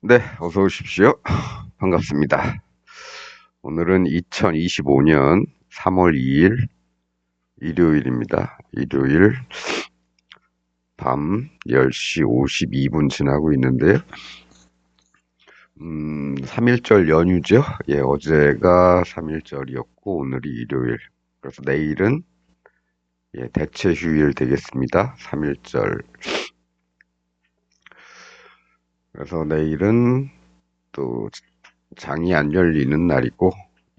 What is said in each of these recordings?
네, 어서 오십시오. 반갑습니다. 오늘은 2025년 3월 2일 일요일입니다. 일요일 밤 10시 52분 지나고 있는데요. 3일절 연휴죠. 예, 어제가 3일절이었고 오늘이 일요일. 그래서 내일은 예, 대체 휴일 되겠습니다. 3일절. 그래서 내일은 또 장이 안 열리는 날이고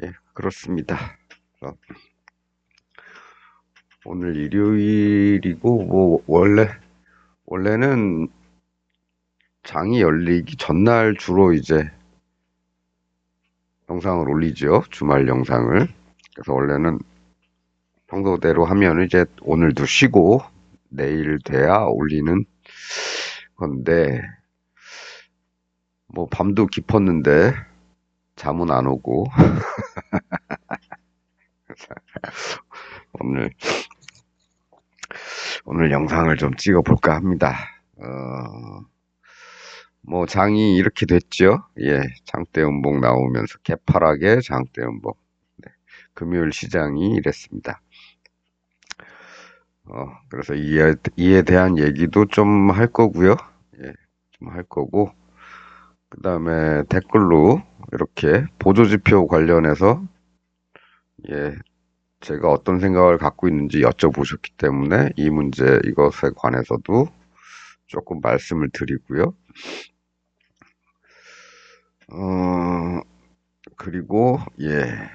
예, 그렇습니다. 그래서 오늘 일요일이고 뭐 원래는 장이 열리기 전날 주로 이제 영상을 올리죠. 주말 영상을. 그래서 원래는 평소대로 하면 이제 오늘도 쉬고 내일 돼야 올리는 건데 뭐 밤도 깊었는데 잠은 안 오고 오늘 오늘 영상을 좀 찍어 볼까 합니다. 뭐 장이 이렇게 됐죠. 예, 장대음봉 나오면서 개파락의 장대음봉. 네, 금요일 시장이 이랬습니다. 그래서 이에 대한 얘기도 좀 할 거고요. 예, 좀 할 거고. 그 다음에 댓글로 이렇게 보조지표 관련해서, 예, 제가 어떤 생각을 갖고 있는지 여쭤보셨기 때문에 이 문제, 이것에 관해서도 조금 말씀을 드리고요. 그리고, 예,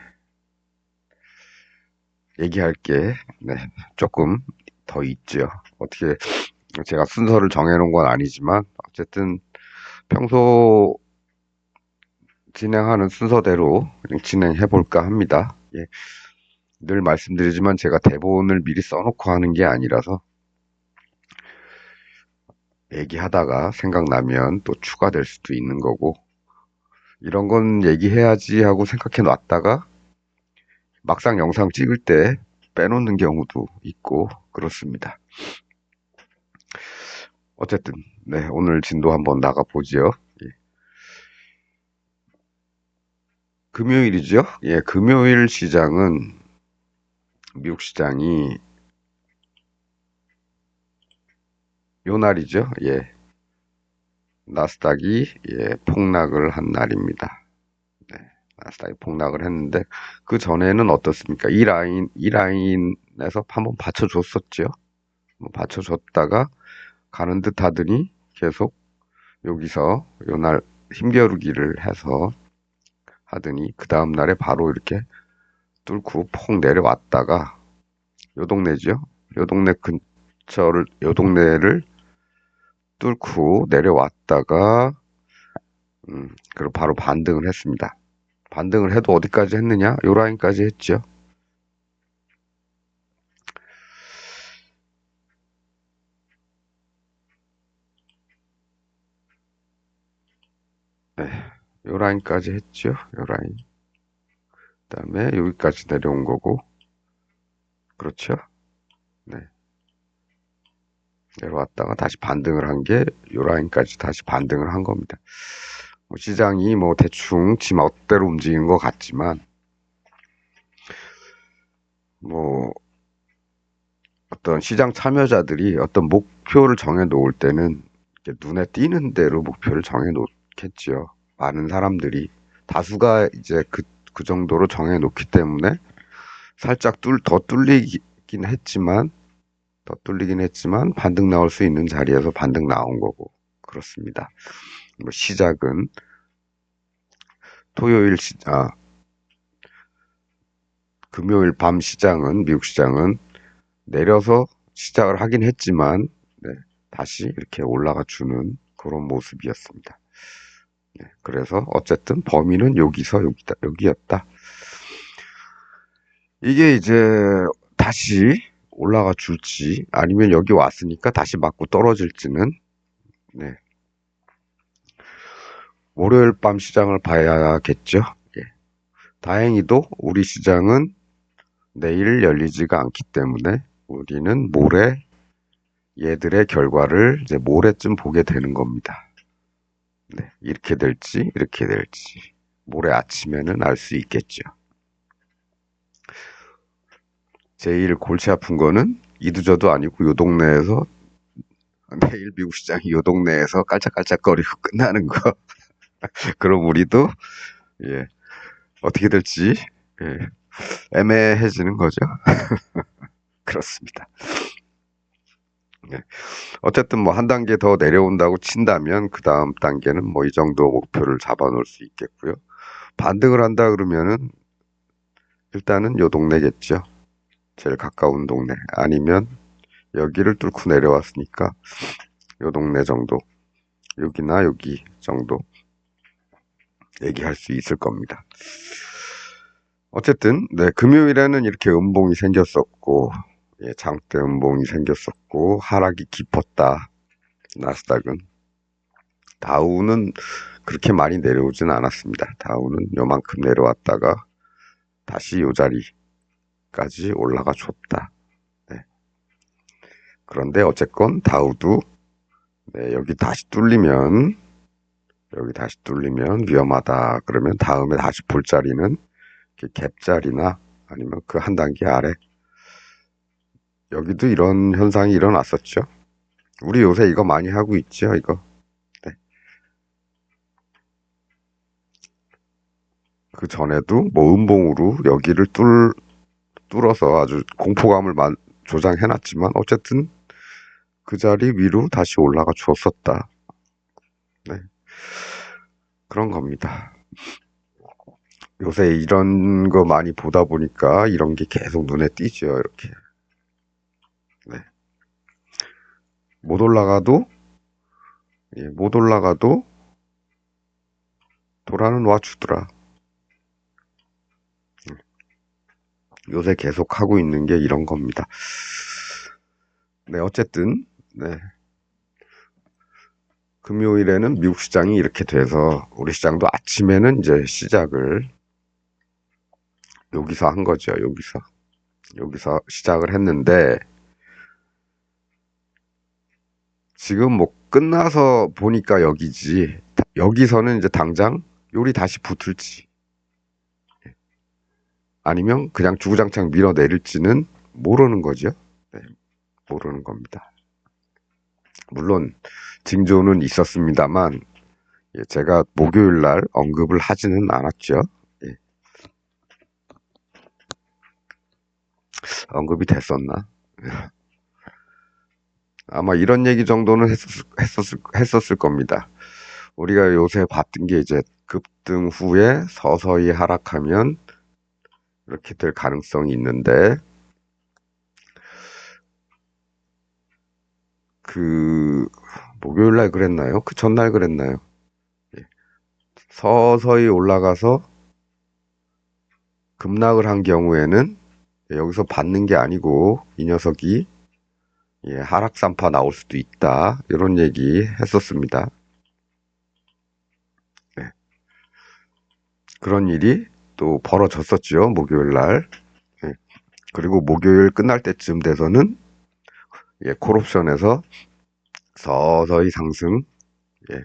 얘기할 게, 네, 조금 더 있죠. 어떻게, 제가 순서를 정해놓은 건 아니지만, 어쨌든 평소 진행하는 순서대로 그냥 진행해 볼까 합니다. 예, 늘 말씀드리지만 제가 대본을 미리 써놓고 하는 게 아니라서 얘기하다가 생각나면 또 추가될 수도 있는 거고 이런 건 얘기해야지 하고 생각해 놨다가 막상 영상 찍을 때 빼놓는 경우도 있고 그렇습니다. 어쨌든 네, 오늘 진도 한번 나가보죠. 예. 금요일이죠. 예, 금요일 시장은 미국 시장이 요 날이죠. 예, 나스닥이 예, 폭락을 한 날입니다. 네, 나스닥이 폭락을 했는데 그 전에는 어떻습니까? 이 라인에서 한번 받쳐줬었죠. 뭐 받쳐줬다가 가는 듯 하더니 계속 여기서 요날 힘겨루기를 해서 하더니 그 다음 날에 바로 이렇게 뚫고 폭 내려왔다가 요 동네죠. 요 동네 요 동네를 뚫고 내려왔다가 그리고 바로 반등을 했습니다. 반등을 해도 어디까지 했느냐? 요 라인까지 했죠. 네, 요 라인까지 했죠. 요 라인. 그다음에 여기까지 내려온 거고, 그렇죠? 네, 내려왔다가 다시 반등을 한 게 요 라인까지 다시 반등을 한 겁니다. 뭐 시장이 뭐 대충 지 멋대로 움직이는 것 같지만, 뭐 어떤 시장 참여자들이 어떤 목표를 정해 놓을 때는 이렇게 눈에 띄는 대로 목표를 정해 놓겠지요. 많은 사람들이 다수가 이제 그 정도로 정해 놓기 때문에 살짝 더 뚫리긴 했지만 반등 나올 수 있는 자리에서 반등 나온 거고 그렇습니다. 뭐 시작은 토요일 금요일 밤 시장은 미국 시장은 내려서 시작을 하긴 했지만 네, 다시 이렇게 올라가 주는 그런 모습이었습니다. 네, 그래서 어쨌든 범위는 여기였다. 이게 이제 다시 올라가 줄지 아니면 여기 왔으니까 다시 맞고 떨어질지는 네, 월요일 밤 시장을 봐야겠죠. 예. 다행히도 우리 시장은 내일 열리지가 않기 때문에 우리는 모레 얘들의 결과를 이제 모레쯤 보게 되는 겁니다. 네, 이렇게 될지, 이렇게 될지. 모레 아침에는 알 수 있겠죠. 제일 골치 아픈 거는 이두저도 아니고 요 동네에서 내일 미국 시장이 요 동네에서 깔짝깔짝거리고 끝나는 거. 그럼 우리도 예, 어떻게 될지 예, 애매해지는 거죠. 그렇습니다. 예. 어쨌든 뭐 한 단계 더 내려온다고 친다면 그 다음 단계는 뭐 이 정도 목표를 잡아놓을 수 있겠고요. 반등을 한다 그러면은 일단은 요 동네겠죠. 제일 가까운 동네. 아니면 여기를 뚫고 내려왔으니까 요 동네 정도. 여기나 여기 정도 얘기할 수 있을 겁니다. 어쨌든 네, 금요일에는 이렇게 음봉이 생겼었고 예, 장대 음봉이 생겼었고 하락이 깊었다. 나스닥은. 다우는 그렇게 많이 내려오진 않았습니다. 다우는 요만큼 내려왔다가 다시 요 자리까지 올라가 줬다. 네. 그런데 어쨌건 다우도 네, 여기 다시 뚫리면 위험하다. 그러면 다음에 다시 볼 자리는 갭자리나 아니면 그 한 단계 아래. 여기도 이런 현상이 일어났었죠. 우리 요새 이거 많이 하고 있죠, 이거. 네. 그 전에도 뭐 음봉으로 여기를 뚫어서 아주 공포감을 조장해놨지만 어쨌든 그 자리 위로 다시 올라가 주었었다. 네. 그런 겁니다. 요새 이런 거 많이 보다 보니까 이런 게 계속 눈에 띄죠, 이렇게. 네. 못 올라가도, 예, 못 올라가도 도라는 와주더라. 요새 계속 하고 있는 게 이런 겁니다. 네, 어쨌든, 네. 금요일에는 미국 시장이 이렇게 돼서 우리 시장도 아침에는 이제 시작을 여기서 한 거죠. 여기서 시작을 했는데 지금 뭐 끝나서 보니까 여기지. 여기서는 이제 당장 요리 다시 붙을지 아니면 그냥 주구장창 밀어내릴지는 모르는 거죠. 네, 모르는 겁니다. 물론 징조는 있었습니다만 예, 제가 목요일 날 언급을 하지는 않았죠. 예, 언급이 됐었나? 아마 이런 얘기 정도는 했었을 겁니다. 우리가 요새 봤던 게 이제 급등 후에 서서히 하락하면 이렇게 될 가능성이 있는데 그 목요일 날 그랬나요? 그 전날 그랬나요? 예. 서서히 올라가서 급락을 한 경우에는 여기서 받는 게 아니고 이 녀석이 예, 하락산파 나올 수도 있다. 이런 얘기 했었습니다. 네. 그런 일이 또 벌어졌었죠. 목요일 날. 예. 그리고 목요일 끝날 때쯤 돼서는 예, 콜옵션에서 서서히 상승, 예,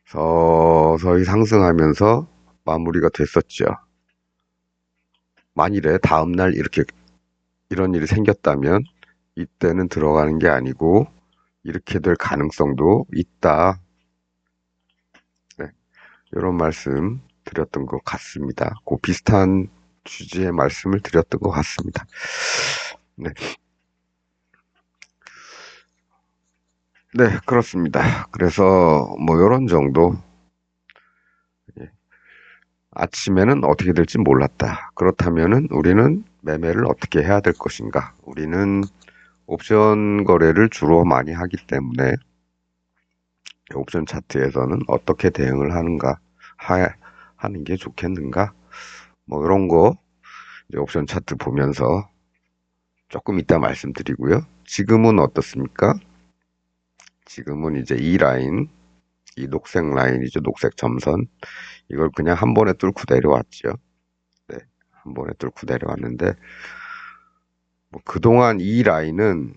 서서히 상승하면서 마무리가 됐었죠. 만일에 다음날 이런 일이 생겼다면 이때는 들어가는 게 아니고 이렇게 될 가능성도 있다. 네, 이런 말씀 드렸던 것 같습니다. 그 비슷한 취지의 말씀을 드렸던 것 같습니다. 네, 네, 그렇습니다. 그래서 뭐 이런 정도 예, 아침에는 어떻게 될지 몰랐다. 그렇다면은 우리는 매매를 어떻게 해야 될 것인가? 우리는 옵션 거래를 주로 많이 하기 때문에 옵션 차트에서는 어떻게 대응을 하는 게 좋겠는가? 뭐 이런 거 이제 옵션 차트 보면서 조금 이따 말씀드리고요. 지금은 어떻습니까? 지금은 이제 이 라인, 이 녹색 라인이죠. 녹색 점선. 이걸 그냥 한 번에 뚫고 내려왔죠. 네, 한 번에 뚫고 내려왔는데 뭐 그동안 이 라인은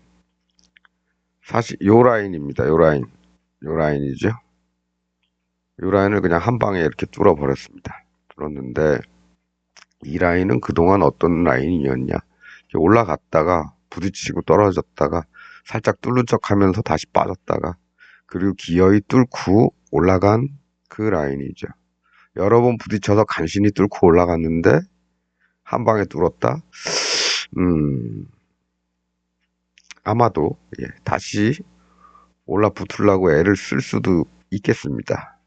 사실 요 라인입니다. 요 라인이죠. 이 라인을 그냥 한 방에 이렇게 뚫어버렸습니다. 뚫었는데 이 라인은 그동안 어떤 라인이었냐? 올라갔다가 부딪히고 떨어졌다가 살짝 뚫는 척 하면서 다시 빠졌다가 그리고 기어이 뚫고 올라간 그 라인이죠. 여러 번 부딪혀서 간신히 뚫고 올라갔는데 한 방에 뚫었다? 아마도 다시 올라붙으려고 애를 쓸 수도 있겠습니다.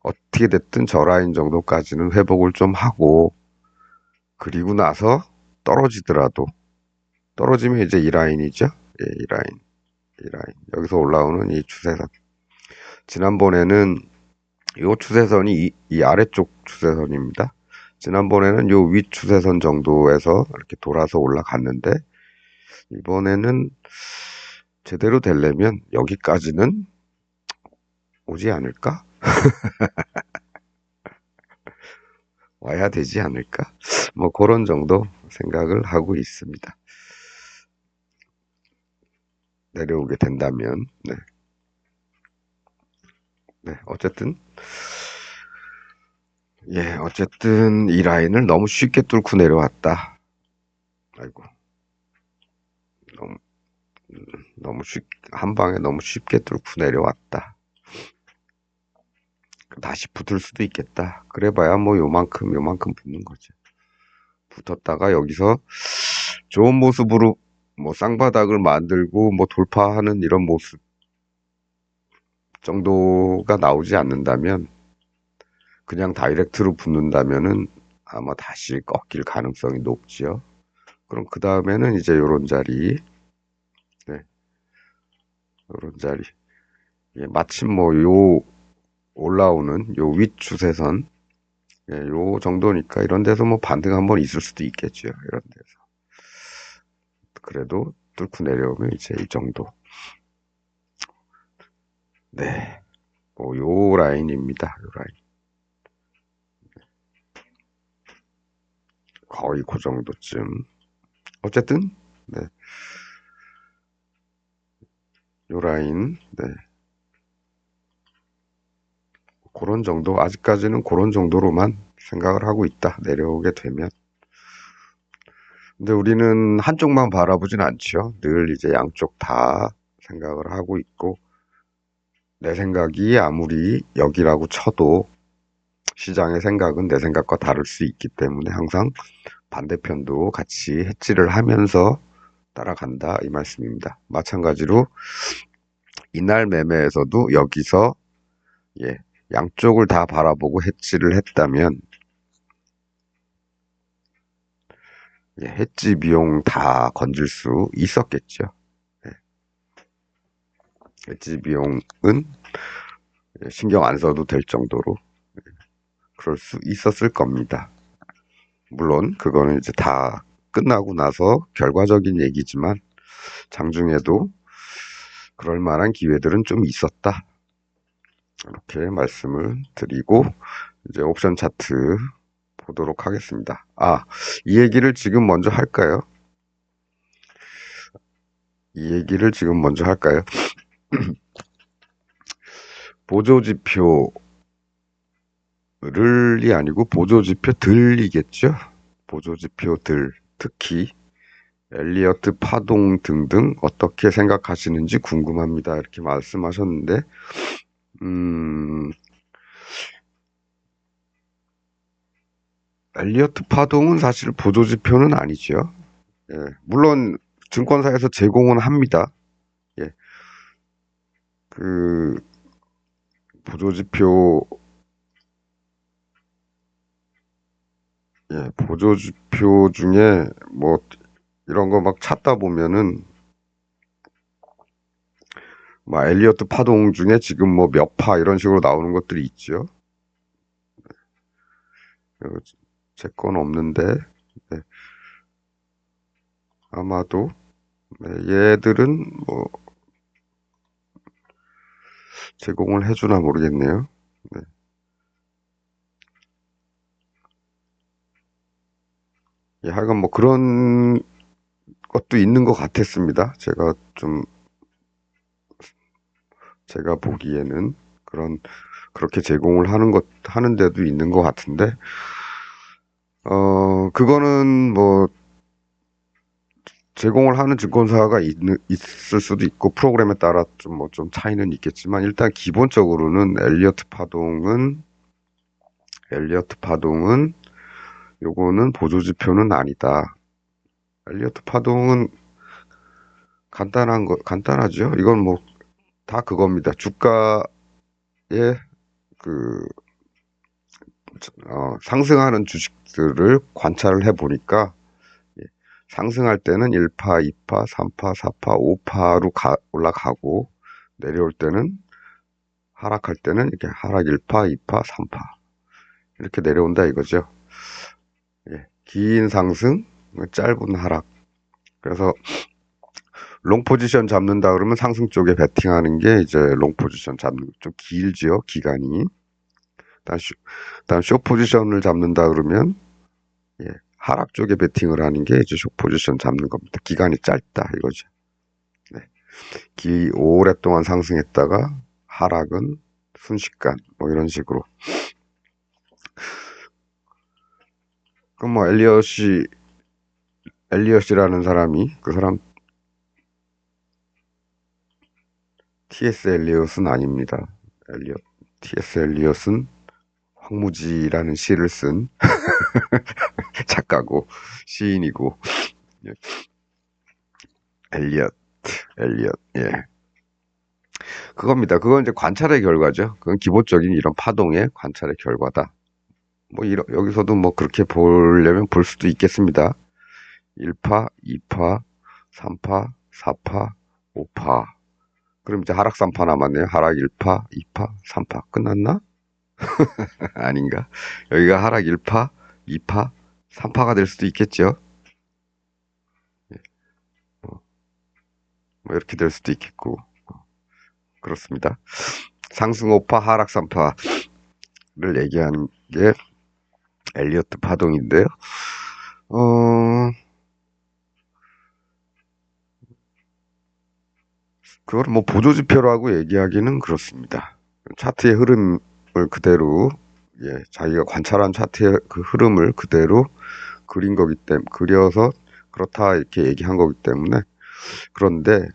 어떻게 됐든 저 라인 정도까지는 회복을 좀 하고 그리고 나서 떨어지더라도 떨어지면 이제 이 라인이죠. 예, 이 라인, 이 라인. 여기서 올라오는 이 추세선. 지난번에는 이 추세선이 이 아래쪽 추세선입니다. 지난번에는 요 위 추세선 정도에서 이렇게 돌아서 올라갔는데 이번에는 제대로 되려면 여기까지는 오지 않을까? 와야 되지 않을까? 뭐 그런 정도 생각을 하고 있습니다. 내려오게 된다면, 네. 네, 어쨌든 이 라인을 너무 쉽게 뚫고 내려왔다. 아이고, 너무, 한 방에 너무 쉽게 뚫고 내려왔다. 다시 붙을 수도 있겠다. 그래봐야 뭐 요만큼 붙는 거죠. 붙었다가 여기서 좋은 모습으로 뭐 쌍바닥을 만들고 뭐 돌파하는 이런 모습 정도가 나오지 않는다면 그냥 다이렉트로 붙는다면은 아마 다시 꺾일 가능성이 높지요. 그럼 그 다음에는 이제 요런 자리, 네, 요런 자리. 예, 마침 뭐 요 올라오는 요 윗 추세선, 예, 요 정도니까 이런 데서 뭐 반등 한번 있을 수도 있겠죠. 이런 데서. 그래도 뚫고 내려오면 이제 이 정도. 네. 뭐 요 라인입니다. 요 라인. 거의 그 정도쯤. 어쨌든, 네. 요 라인, 네. 그런 정도, 아직까지는 그런 정도로만 생각을 하고 있다. 내려오게 되면. 근데 우리는 한쪽만 바라보진 않죠. 늘 이제 양쪽 다 생각을 하고 있고, 내 생각이 아무리 여기라고 쳐도 시장의 생각은 내 생각과 다를 수 있기 때문에 항상 반대편도 같이 해치를 하면서 따라간다 이 말씀입니다. 마찬가지로 이날 매매에서도 여기서 예, 양쪽을 다 바라보고 해치를 했다면 예, 해치 비용 다 건질 수 있었겠죠. 예, 해치 비용은 신경 안 써도 될 정도로 그럴 수 있었을 겁니다. 물론 그거는 이제 다 끝나고 나서 결과적인 얘기지만 장중에도 그럴 만한 기회들은 좀 있었다. 이렇게 말씀을 드리고 이제 옵션 차트 보도록 하겠습니다. 아, 이 얘기를 지금 먼저 할까요? 이 얘기를 지금 먼저 할까요? 보조지표를이 아니고 보조지표들이겠죠? 보조지표들, 특히 엘리어트 파동 등등 어떻게 생각하시는지 궁금합니다. 이렇게 말씀하셨는데, 엘리어트 파동은 사실 보조지표는 아니죠. 예, 물론 증권사에서 제공은 합니다. 예, 그 보조지표, 보조지표 중에 뭐 이런 거 막 찾다 보면은 뭐 엘리어트 파동 중에 지금 뭐 몇 파 이런 식으로 나오는 것들이 있죠. 제 건 없는데 네, 아마도 네, 얘들은 뭐 제공을 해주나 모르겠네요. 네. 예, 하여간 뭐 그런 것도 있는 것 같았습니다. 제가 보기에는 그렇게 제공을 하는 데도 있는 것 같은데, 그거는 뭐, 제공을 하는 증권사가 있을 수도 있고, 프로그램에 따라 좀 차이는 있겠지만, 일단 기본적으로는 엘리어트 파동은, 요거는 보조지표는 아니다. 엘리어트 파동은 간단하죠? 이건 뭐, 다 그겁니다. 주가의 그, 상승하는 주식들을 관찰을 해보니까, 예, 상승할 때는 1파, 2파, 3파, 4파, 5파로 올라가고, 내려올 때는, 하락할 때는 이렇게 하락 1파, 2파, 3파. 이렇게 내려온다 이거죠. 예, 긴 상승, 짧은 하락. 그래서, 롱 포지션 잡는다 그러면 상승 쪽에 베팅하는 게 이제 롱 포지션 잡는, 좀 길지요, 기간이. 다음 쇼 포지션을 잡는다 그러면, 예, 하락 쪽에 베팅을 하는 게 이제 쇼 포지션 잡는 겁니다. 기간이 짧다 이거죠. 네. 오랫동안 상승했다가 하락은 순식간 뭐 이런 식으로. 그럼 뭐 엘리엇이라는 사람이 그 사람 T.S. 엘리엇은 아닙니다. T.S. 엘리엇은 황무지라는 시를 쓴 작가고 시인이고. 예. 엘리엇, 엘리엇, 예. 그겁니다. 그건 이제 관찰의 결과죠. 그건 기본적인 이런 파동의 관찰의 결과다. 뭐, 여기서도 뭐 그렇게 보려면 볼 수도 있겠습니다. 1파, 2파, 3파, 4파, 5파. 그럼 이제 하락 3파 남았네요. 하락 1파, 2파, 3파. 끝났나? 아닌가? 여기가 하락 1파, 2파, 3파가 될 수도 있겠죠. 뭐, 뭐 이렇게 될 수도 있겠고. 그렇습니다. 상승 5파, 하락 3파를 얘기하는 게 엘리어트 파동인데요. 그걸 뭐 보조지표라고 얘기하기는 그렇습니다. 차트의 흐름을 그대로, 예, 자기가 관찰한 차트의 그 흐름을 그대로 그려서 그렇다 이렇게 얘기한 거기 때문에. 그런데,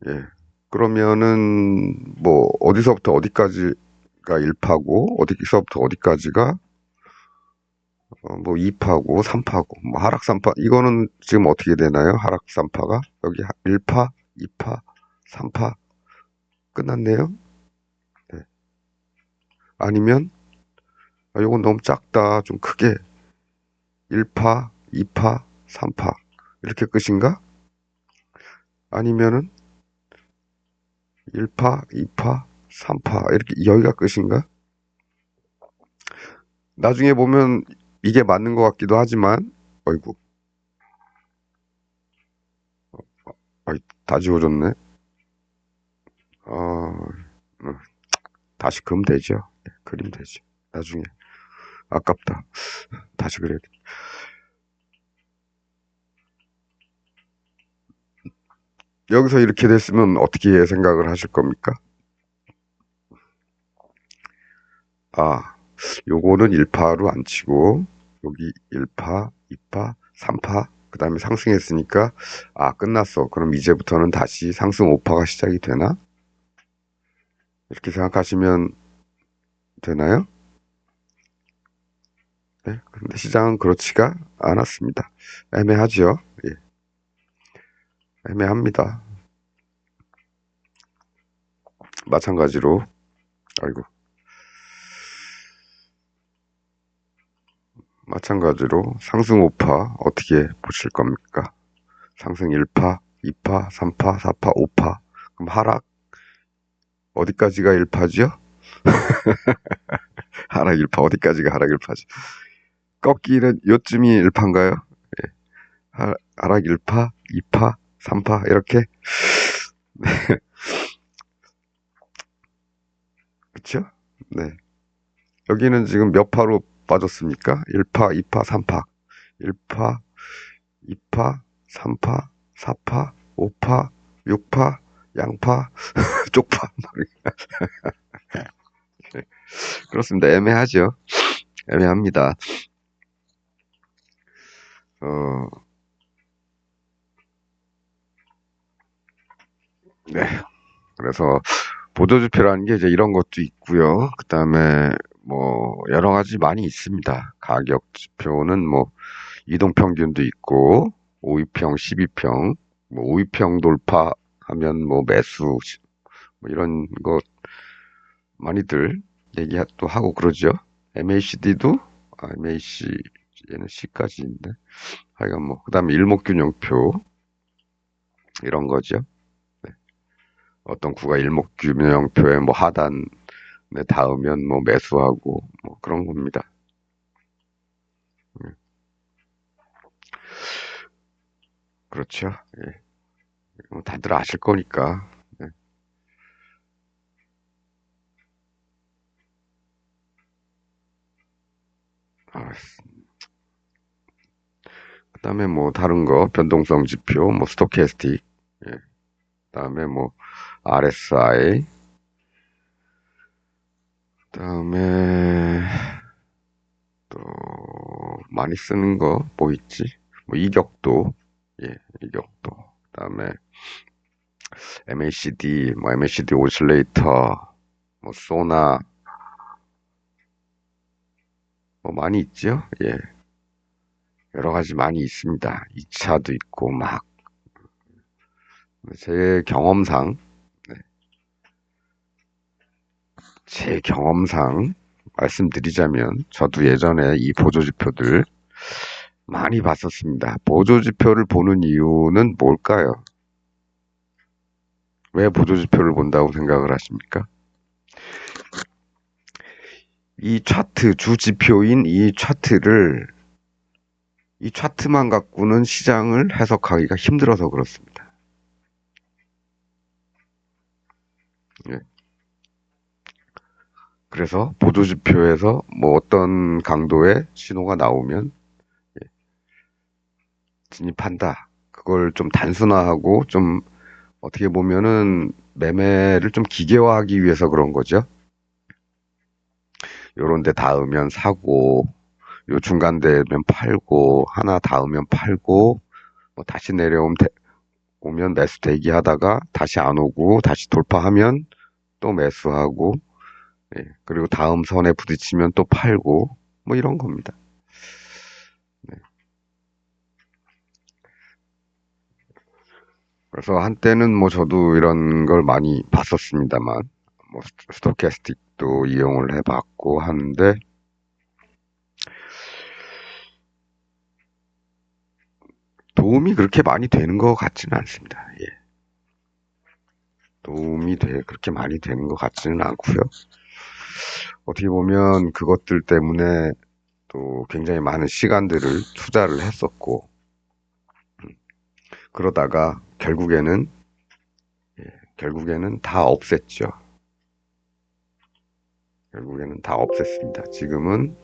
예, 그러면은 뭐 어디서부터 어디까지가 1파고 어디서부터 어디까지가 뭐 2파고 3파고 뭐 하락 3파, 이거는 지금 어떻게 되나요? 하락 3파가 여기 1파, 2파, 3파 끝났네요. 네. 아니면 이건 너무 작다, 좀 크게 1파, 2파, 3파 이렇게 끝인가? 아니면은 1파, 2파, 3파 이렇게 여기가 끝인가? 나중에 보면 이게 맞는 것 같기도 하지만, 어이구, 아이, 다 지워졌네. 어, 다시 그으면 되죠. 네, 그림 되죠. 나중에. 아깝다. 다시 그래야겠다. 여기서 이렇게 됐으면 어떻게 생각을 하실 겁니까? 아, 요거는 1파로 안 치고, 여기 1파, 2파, 3파, 그 다음에 상승했으니까, 끝났어. 그럼 이제부터는 다시 상승 5파가 시작이 되나? 이렇게 생각하시면 되나요? 네. 근데 시장은 그렇지가 않았습니다. 애매하죠? 예, 애매합니다. 마찬가지로, 아이고, 마찬가지로 상승 5파 어떻게 보실 겁니까? 상승 1파, 2파, 3파, 4파, 5파. 그럼 하락 어디까지가 1파죠? 하락 1파 어디까지가 하락 1파죠? 꺾기는 요쯤이 1파인가요? 예. 하락 1파, 2파, 3파 이렇게. 그렇죠? 네. 여기는 지금 몇 파로 빠졌습니까? 1파, 2파, 3파. 1파, 2파, 3파, 4파, 5파, 6파, 양파, 쪽파. 그렇습니다. 애매하죠. 애매합니다. 어, 네. 그래서 보조지표라는 게 이제 이런 것도 있고요. 그 다음에 뭐 여러 가지 많이 있습니다. 가격 지표는 뭐 이동평균도 있고 5위평, 12평, 뭐 5위평 돌파하면 뭐 매수 뭐 이런 거 많이들 얘기 또 하고 그러죠. MACD도 MAC 얘는 C까지인데 하여간 뭐 그다음에 일목균형표 이런 거죠. 네. 어떤 구가 일목균형표의 뭐 하단에 닿으면 뭐 매수하고 뭐 그런 겁니다. 네. 그렇죠. 예. 뭐 다들 아실 거니까. 네. 아, 그다음에 뭐 다른 거 변동성 지표, 뭐 스토캐스틱, 예. 그다음에 뭐 RSI, 그다음에 또 많이 쓰는 거 뭐 있지? 뭐 이격도, 예, 이격도. 그다음에 MACD, 뭐 MACD 오실레이터, 뭐 소나, 뭐 많이 있죠? 예, 여러 가지 많이 있습니다. 2차도 있고 막 제 경험상, 네, 제 경험상 말씀드리자면 저도 예전에 이 보조지표들 많이 봤었습니다. 보조지표를 보는 이유는 뭘까요? 왜 보조지표를 본다고 생각을 하십니까? 이 차트, 주지표인 이 차트만 갖고는 시장을 해석하기가 힘들어서 그렇습니다. 예. 그래서 보조지표에서 뭐 어떤 강도의 신호가 나오면 예, 진입한다. 그걸 좀 단순화하고 좀 어떻게 보면은 매매를 좀 기계화하기 위해서 그런 거죠. 요런 데 닿으면 사고, 요 중간 되면 팔고, 하나 닿으면 팔고, 뭐 다시 오면 매수 대기하다가 다시 안 오고, 다시 돌파하면 또 매수하고, 예, 그리고 다음 선에 부딪히면 또 팔고, 뭐 이런 겁니다. 네. 그래서 한때는 뭐 저도 이런 걸 많이 봤었습니다만, 뭐 스토캐스틱도 이용을 해봤고 하는데, 도움이 그렇게 많이 되는 것 같지는 않습니다. 예. 그렇게 많이 되는 것 같지는 않고요. 어떻게 보면 그것들 때문에 또 굉장히 많은 시간들을 투자를 했었고, 그러다가 결국에는 다 없앴죠. 결국에는 다 없앴습니다. 지금은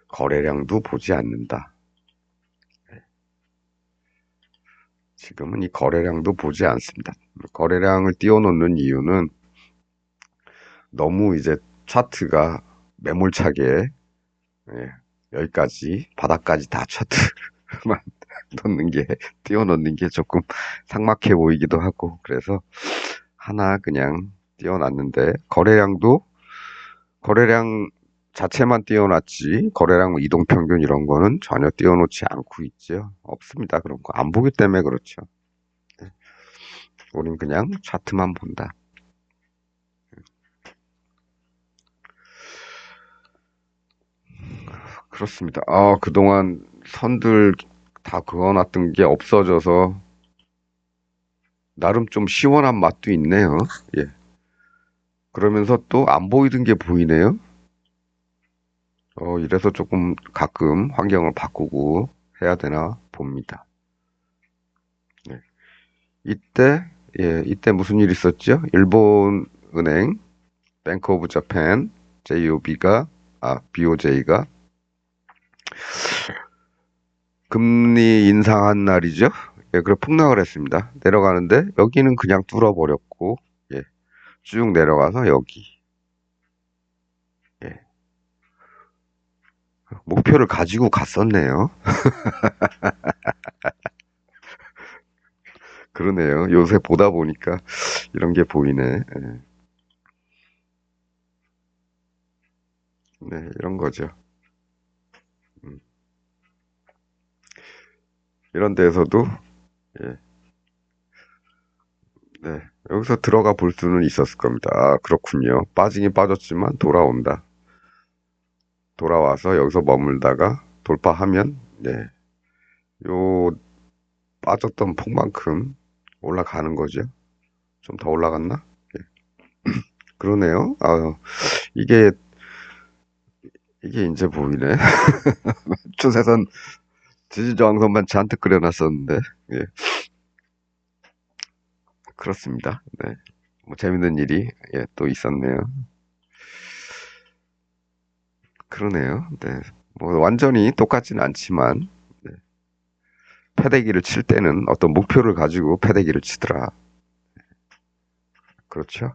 거래량도 보지 않는다. 지금은 이 거래량도 보지 않습니다. 거래량을 띄워놓는 이유는 너무 이제 차트가 매몰차게 예, 여기까지 바닥까지 다 차트만 넣는 게 띄워놓는 게 조금 삭막해 보이기도 하고 그래서 하나 그냥 띄워놨는데 거래량 자체만 띄워놨지 거래량 뭐 이동평균 이런 거는 전혀 띄워놓지 않고 있죠. 없습니다. 그런 거 안 보기 때문에 그렇죠. 네. 우린 그냥 차트만 본다. 그렇습니다. 그동안 선들 다 그어놨던 게 없어져서 나름 좀 시원한 맛도 있네요. 예. 그러면서 또 안 보이던 게 보이네요. 이래서 조금 가끔 환경을 바꾸고 해야 되나 봅니다. 네. 이때 무슨 일 있었죠? 일본 은행, 뱅크 오브 자팬, BOJ가 금리 인상한 날이죠. 예, 그래 폭락을 했습니다. 내려가는데 여기는 그냥 뚫어버렸고, 예, 쭉 내려가서 여기. 예. 목표를 가지고 갔었네요. 그러네요. 요새 보다 보니까 이런 게 보이네. 예. 네, 이런 거죠. 음. 이런 데에서도, 예, 네, 여기서 들어가 볼 수는 있었을 겁니다. 아, 그렇군요. 빠지긴 빠졌지만 돌아온다. 돌아와서 여기서 머물다가 돌파하면, 네, 요 빠졌던 폭만큼 올라가는 거죠. 좀 더 올라갔나? 예, 그러네요. 아, 이게, 이게 이제 보이네. 추세선 지지저항선만 잔뜩 그려놨었는데, 예, 그렇습니다. 네. 뭐 재밌는 일이, 예, 또 있었네요. 그러네요. 네. 뭐 완전히 똑같진 않지만, 네. 패대기를 칠 때는 어떤 목표를 가지고 패대기를 치더라. 그렇죠?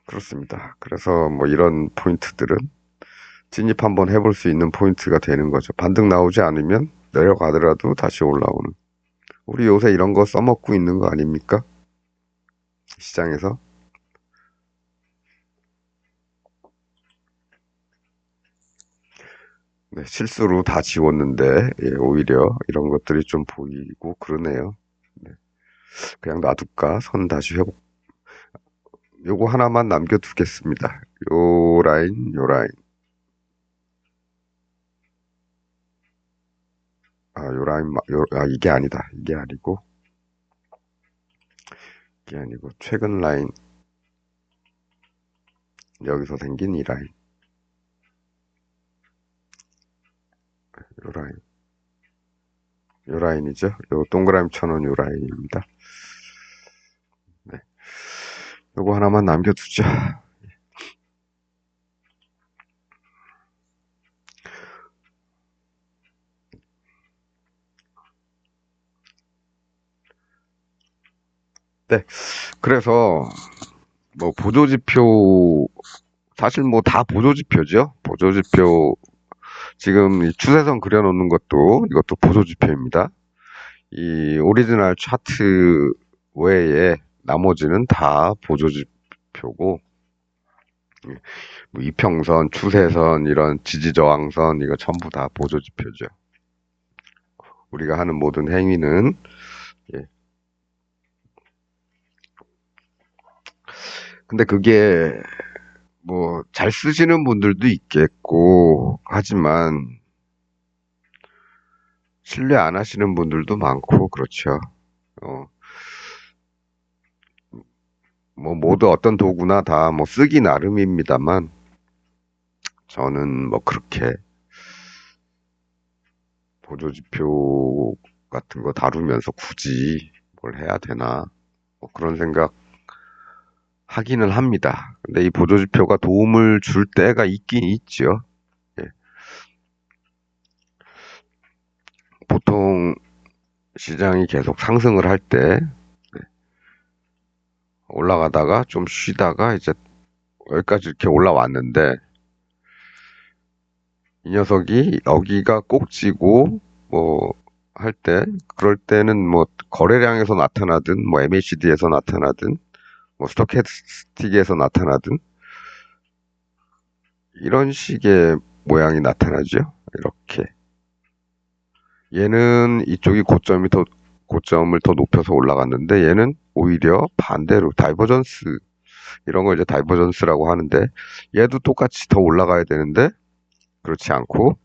그렇습니다. 그래서 뭐 이런 포인트들은 진입 한번 해볼 수 있는 포인트가 되는 거죠. 반등 나오지 않으면 내려가더라도 다시 올라오는. 우리 요새 이런 거 써먹고 있는 거 아닙니까? 시장에서. 네, 실수로 다 지웠는데, 예, 오히려 이런 것들이 좀 보이고 그러네요. 네, 그냥 놔둘까? 선 다시 회복. 요거 하나만 남겨두겠습니다. 요 라인, 요 라인. 아, 요 라인, 이게 아니다. 이게 아니고, 최근 라인, 여기서 생긴 이 라인, 요 라인, 요 라인이죠. 요 동그라미 쳐놓은 요 라인입니다. 네. 요거 하나만 남겨두죠. 네. 그래서, 뭐, 보조지표, 사실 뭐 다 보조지표죠. 보조지표, 지금 이 추세선 그려놓는 것도, 이것도 보조지표입니다. 이 오리지널 차트 외에 나머지는 다 보조지표고, 뭐 이평선, 추세선, 이런 지지저항선, 이거 전부 다 보조지표죠. 우리가 하는 모든 행위는, 예. 근데 그게, 뭐, 잘 쓰시는 분들도 있겠고, 하지만, 신뢰 안 하시는 분들도 많고, 그렇죠. 어, 뭐, 모두 어떤 도구나 다 뭐 쓰기 나름입니다만, 저는 뭐 그렇게 보조지표 같은 거 다루면서 굳이 뭘 해야 되나, 뭐 그런 생각 하기는 합니다. 근데 이 보조지표가 도움을 줄 때가 있긴 있죠. 예. 보통 시장이 계속 상승을 할 때 올라가다가 좀 쉬다가 이제 여기까지 이렇게 올라왔는데 이 녀석이 여기가 꼭지고 뭐 할 때 그럴 때는 뭐 거래량에서 나타나든 뭐 MACD에서 나타나든 뭐 스토캐스틱에서 나타나든 이런 식의 모양이 나타나죠. 이렇게 얘는 이쪽이 고점을 더 높여서 올라갔는데 얘는 오히려 반대로 다이버전스 이런 걸 이제 다이버전스라고 하는데 얘도 똑같이 더 올라가야 되는데 그렇지 않고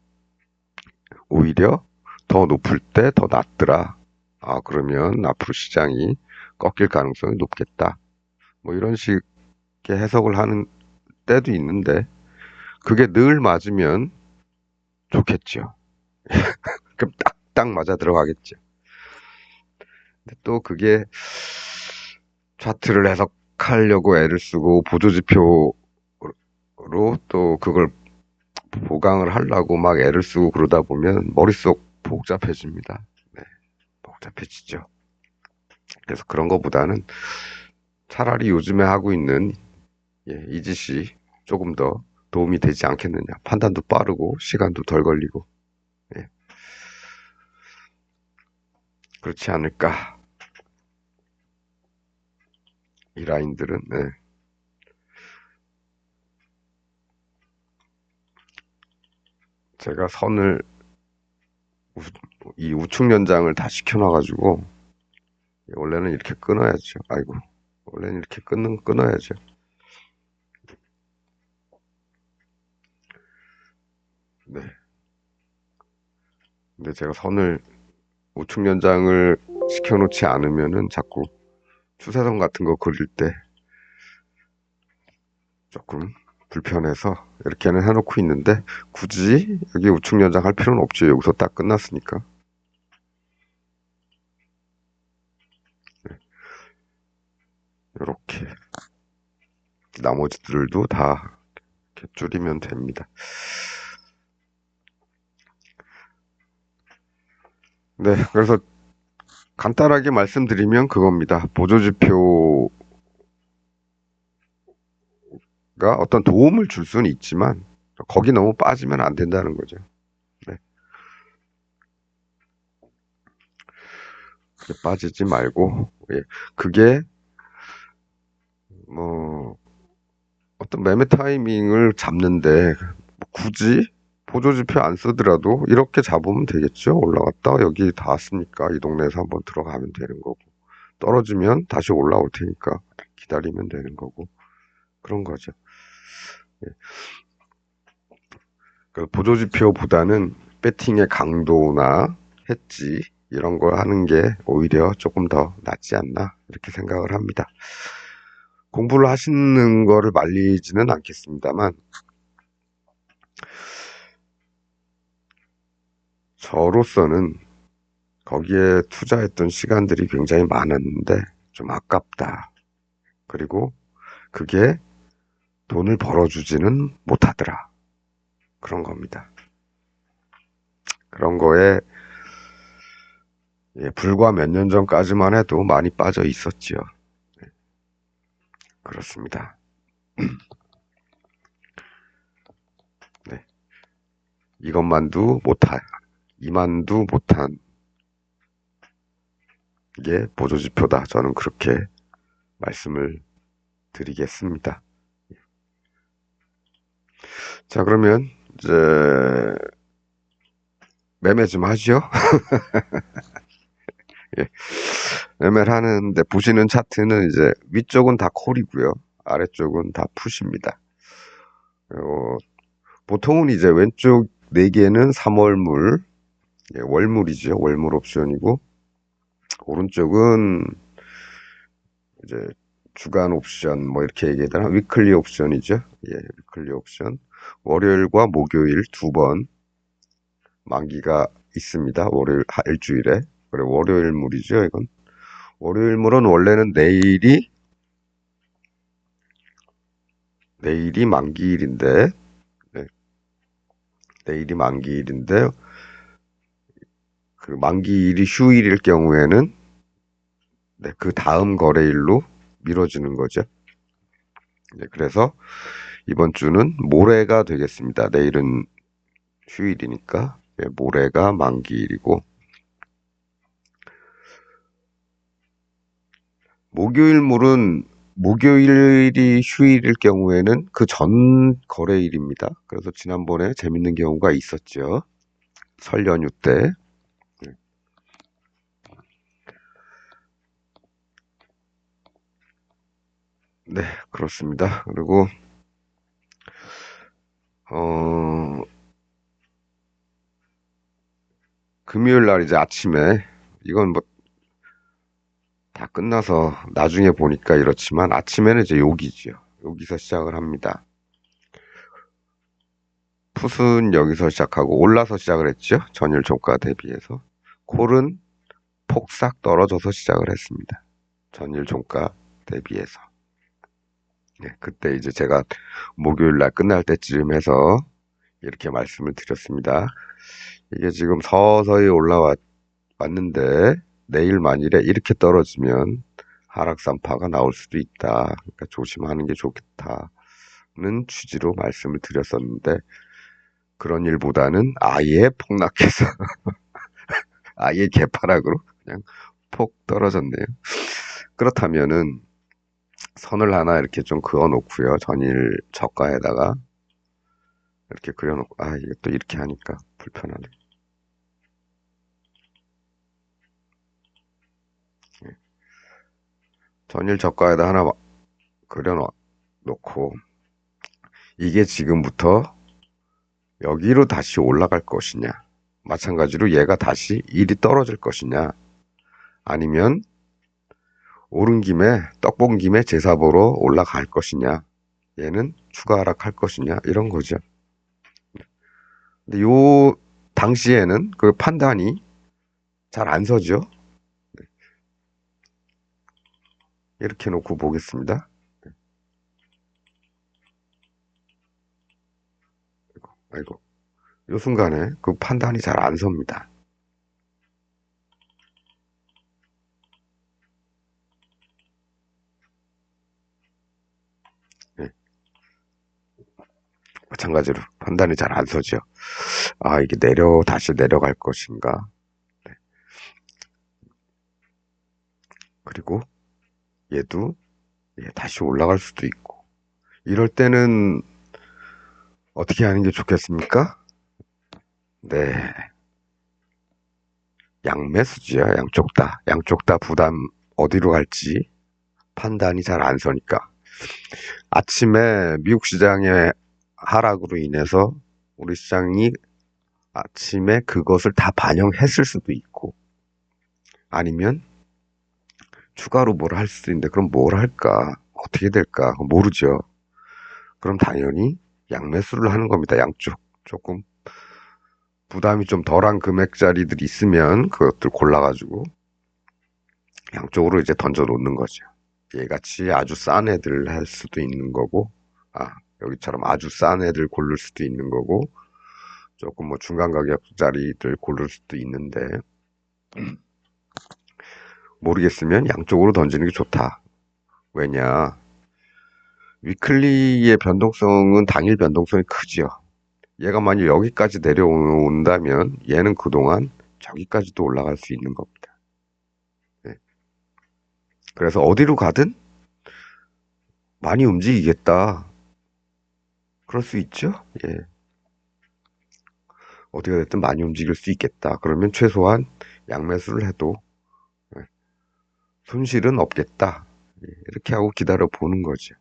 오히려 더 높을 때 더 낮더라. 아, 그러면 앞으로 시장이 꺾일 가능성이 높겠다. 뭐 이런 식의 해석을 하는 때도 있는데 그게 늘 맞으면 좋겠죠. 그럼 딱딱 맞아 들어가겠죠. 근데 또 그게 차트를 해석하려고 애를 쓰고 보조지표로 또 그걸 보강을 하려고 막 애를 쓰고 그러다 보면 머릿속 복잡해집니다. 네, 복잡해지죠. 그래서 그런 거보다는 차라리 요즘에 하고 있는 이 짓이 조금 더 도움이 되지 않겠느냐. 판단도 빠르고 시간도 덜 걸리고 예, 그렇지 않을까. 이 라인들은 제가 선을 이 우측 연장을 다 시켜놔가지고 원래는 이렇게 끊어야죠. 아이고 원래는 이렇게 끊어야죠. 네. 근데 제가 선을 우측 연장을 시켜놓지 않으면은 자꾸 추세선 같은 거 그릴 때 조금 불편해서 이렇게는 해놓고 있는데 굳이 여기 우측 연장 할 필요는 없죠. 여기서 딱 끝났으니까. 이렇게 나머지들도 다 이렇게 줄이면 됩니다. 네, 그래서 간단하게 말씀드리면 그겁니다. 보조지표가 어떤 도움을 줄 수는 있지만 거기 너무 빠지면 안 된다는 거죠. 네, 그게 빠지지 말고 그게 뭐 어떤 매매 타이밍을 잡는데 굳이 보조지표 안 쓰더라도 이렇게 잡으면 되겠죠. 올라갔다 여기 닿았으니까 이 동네에서 한번 들어가면 되는 거고 떨어지면 다시 올라올 테니까 기다리면 되는 거고 그런 거죠. 예. 그 보조지표보다는 배팅의 강도나 해지 이런 걸 하는 게 오히려 조금 더 낫지 않나 이렇게 생각을 합니다. 공부를 하시는 거를 말리지는 않겠습니다만 저로서는 거기에 투자했던 시간들이 굉장히 많았는데 좀 아깝다. 그리고 그게 돈을 벌어주지는 못하더라. 그런 겁니다. 그런 거에 불과 몇 년 전까지만 해도 많이 빠져 있었지요. 그렇습니다. 네. 이것만도 못한, 이만도 못한 게 보조지표다. 저는 그렇게 말씀을 드리겠습니다. 자, 그러면 이제 매매 좀 하죠. 예. 매매를 하는데 보시는 차트는 이제 위쪽은 다 콜이고요. 아래쪽은 다 풋입니다. 보통은 이제 왼쪽 4개는 3월물, 월물이죠. 월물 옵션이고 오른쪽은 이제 주간 옵션 뭐 이렇게 얘기해야 되나? 위클리 옵션이죠. 위클리 옵션. 월요일과 목요일 2번 만기가 있습니다. 월요일 일주일에. 그래 월요일물이죠. 이건 월요일물은 원래는 내일이 만기일인데 네, 내일이 만기일인데 그 만기일이 휴일일 경우에는 그 다음 거래일로 미뤄지는 거죠. 그래서 이번 주는 모레가 되겠습니다. 내일은 휴일이니까 모레가 만기일이고 목요일물은 목요일이 휴일일 경우에는 그 전 거래일입니다. 그래서 지난번에 재밌는 경우가 있었죠. 설 연휴 때. 네, 그렇습니다. 그리고 어, 금요일 날 이제 아침에 이건 뭐 다 끝나서 나중에 보니까 이렇지만 아침에는 이제 여기죠. 여기서 시작을 합니다. 풋은 여기서 시작하고 올라서 시작을 했죠. 전일 종가 대비해서. 콜은 폭삭 떨어져서 시작을 했습니다. 전일 종가 대비해서. 그때 이제 제가 목요일 날 끝날 때쯤 해서 이렇게 말씀을 드렸습니다. 이게 지금 서서히 올라왔는데 내일 만일에 이렇게 떨어지면 하락산파가 나올 수도 있다. 그러니까 조심하는 게 좋겠다는 취지로 말씀을 드렸었는데 그런 일보다는 아예 폭락해서 아예 개파락으로 그냥 폭 떨어졌네요. 그렇다면은 선을 하나 이렇게 좀 그어 놓고요. 전일 저가에다가 이렇게 그려놓고 이게 또 이렇게 하니까 불편하네. 예. 전일 저가에다 하나 그려놓고 이게 지금부터 여기로 다시 올라갈 것이냐, 마찬가지로 얘가 다시 1이 떨어질 것이냐, 아니면 오른 김에 떡 본 김에 제사 보러 올라갈 것이냐, 얘는 추가 하락할 것이냐, 이런 거죠. 근데 요 당시에는 그 판단이 잘 안 서죠. 이렇게 놓고 보겠습니다. 아이고, 요 순간에 그 판단이 잘 안 섭니다. 예, 마찬가지로 판단이 잘 안 서죠. 이게 다시 내려갈 것인가. 네. 그리고 얘도 다시 올라갈 수도 있고. 이럴 때는 어떻게 하는 게 좋겠습니까? 네. 양매수지요. 양쪽 다 부담 어디로 갈지 판단이 잘 안 서니까. 아침에 미국 시장의 하락으로 인해서 우리 시장이 아침에 그것을 다 반영했을 수도 있고, 아니면 추가로 뭘 할 수도 있는데, 그럼 뭘 할까? 어떻게 될까? 모르죠. 그럼 당연히 양매수를 하는 겁니다. 양쪽. 조금 부담이 좀 덜한 금액짜리들이 있으면 그것들 골라가지고 양쪽으로 이제 던져 놓는 거죠. 얘같이 아주 싼 애들 할 수도 있는 거고, 여기처럼 아주 싼 애들 고를 수도 있는 거고, 조금 뭐 중간 가격짜리들 고를 수도 있는데, 모르겠으면 양쪽으로 던지는 게 좋다. 왜냐, 위클리의 변동성은 당일 변동성이 크죠. 얘가 만약 여기까지 내려온다면 얘는 그동안 저기까지도 올라갈 수 있는 겁니다. 예. 그래서 어디로 가든 많이 움직이겠다. 그럴 수 있죠. 예. 어디가 됐든 많이 움직일 수 있겠다. 그러면 최소한 양매수를 해도 예, 손실은 없겠다. 예, 이렇게 하고 기다려 보는 거죠.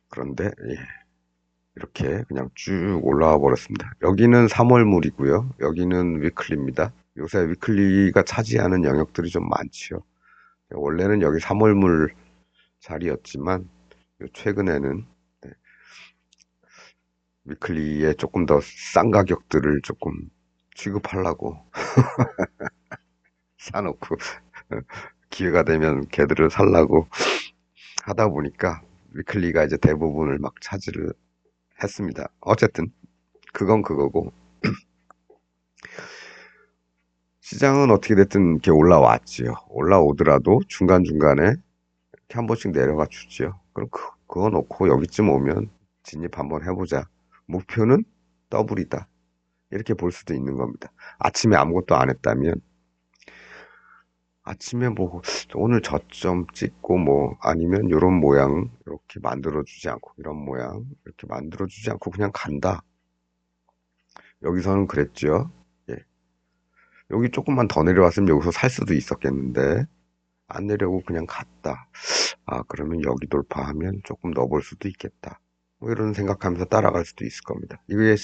그런데 이렇게 그냥 쭉 올라와 버렸습니다. 여기는 3월물이고요. 여기는 위클리입니다. 요새 위클리가 차지하는 영역들이 좀 많지요. 원래는 여기 3월물 자리였지만 최근에는 위클리에 조금 더 싼 가격들을 조금 취급하려고 사놓고 기회가 되면 걔들을 살라고 하다 보니까 위클리가 이제 대부분을 막 차지를 했습니다. 어쨌든 그건 그거고 시장은 어떻게 됐든 이렇게 올라왔지요. 올라오더라도 중간중간에 이렇게 한 번씩 내려가 주지요. 그럼 그거 놓고 여기쯤 오면 진입 한번 해보자. 목표는 더블이다. 이렇게 볼 수도 있는 겁니다. 아침에 아무것도 안 했다면 아침에 뭐 오늘 저점 찍고 뭐 아니면 이런 모양 이렇게 만들어주지 않고 이런 모양 이렇게 만들어주지 않고 그냥 간다. 여기서는 그랬죠. 예. 여기 조금만 더 내려왔으면 여기서 살 수도 있었겠는데 안 내려오고 그냥 갔다. 그러면 여기 돌파하면 조금 넣어볼 수도 있겠다. 뭐 이런 생각하면서 따라갈 수도 있을 겁니다. 이게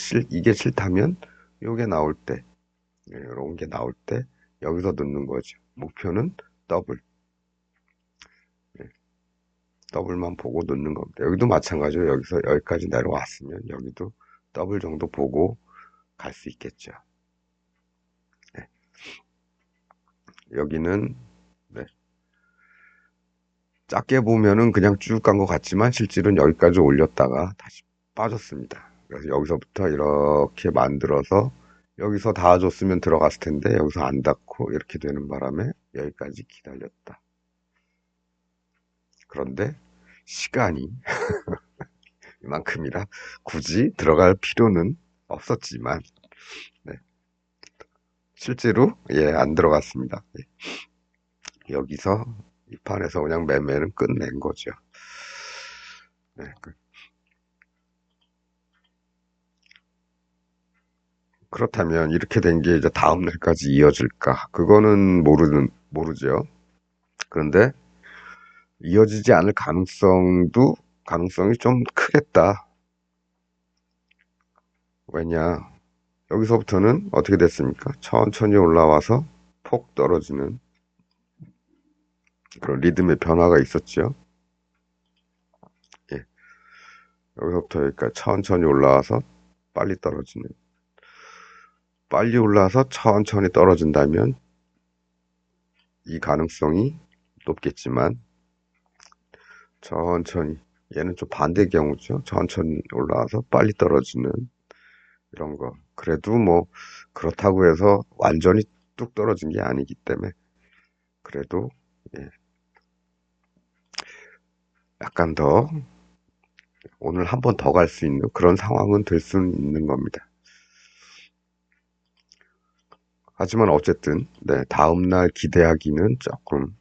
싫다면 요게 나올 때, 이런 게 나올 때 여기서 넣는 거죠. 목표는 더블. 예, 더블만 보고 넣는 겁니다. 여기도 마찬가지로 여기서 여기까지 내려왔으면 여기도 더블 정도 보고 갈 수 있겠죠. 네. 여기는 네. 작게 보면은 그냥 쭉 간 것 같지만 실질은 여기까지 올렸다가 다시 빠졌습니다. 그래서 여기서부터 이렇게 만들어서 여기서 닿아줬으면 들어갔을 텐데 여기서 안 닿고 이렇게 되는 바람에 여기까지 기다렸다. 그런데 시간이 이만큼이라 굳이 들어갈 필요는 없었지만 네, 실제로 안 들어갔습니다. 여기서 이 판에서 그냥 매매는 끝낸 거죠. 네, 그렇다면 이렇게 된 게 이제 다음 날까지 이어질까? 그거는 모르죠. 그런데 이어지지 않을 가능성이 좀 크겠다. 왜냐? 여기서부터는 어떻게 됐습니까? 천천히 올라와서 폭 떨어지는 그런 리듬의 변화가 있었죠. 예. 여기서부터 여기까지 천천히 올라와서 빨리 떨어지는. 빨리 올라와서 천천히 떨어진다면 이 가능성이 높겠지만 천천히 얘는 좀 반대 경우죠. 천천히 올라와서 빨리 떨어지는 이런 거. 그래도 뭐 그렇다고 해서 완전히 뚝 떨어진 게 아니기 때문에 그래도 예, 약간 더 오늘 한 번 더 갈 수 있는 그런 상황은 될 수는 있는 겁니다. 하지만 어쨌든 네, 다음날 기대하기는 조금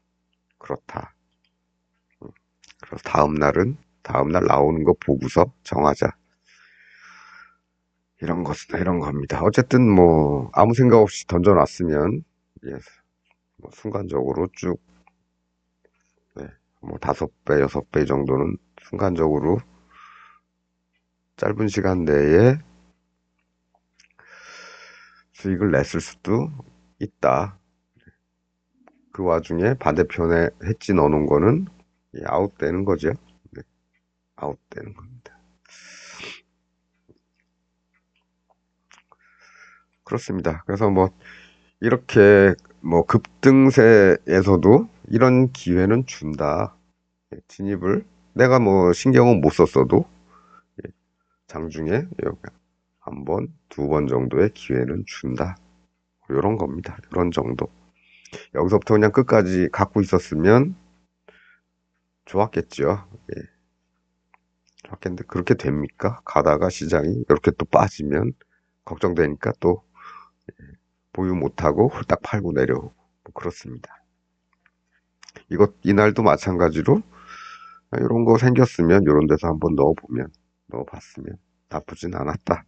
그렇다. 그래서 다음날 나오는 거 보고서 정하자. 이런 겁니다. 어쨌든 뭐 아무 생각 없이 던져놨으면 예, 뭐 순간적으로 쭉 네, 뭐 5배, 6배 정도는 순간적으로 짧은 시간 내에 수익을 냈을 수도 있다. 그 와중에 반대편에 해지 넣어놓은 거는 아웃되는 거죠. 네, 아웃되는 겁니다. 그렇습니다. 그래서 뭐 이렇게 뭐 급등세에서도 이런 기회는 준다. 진입을 내가 뭐 신경은 못 썼어도 장중에 한 번, 2번 정도의 기회는 준다. 이런 겁니다. 이런 정도. 여기서부터 그냥 끝까지 갖고 있었으면 좋았겠죠. 예, 좋았겠는데 그렇게 됩니까? 가다가 시장이 이렇게 또 빠지면 걱정되니까 또 보유 못하고 홀딱 팔고 내려오고 뭐 그렇습니다. 이날도 마찬가지로 이런 거 생겼으면 이런 데서 한번 넣어봤으면 나쁘진 않았다.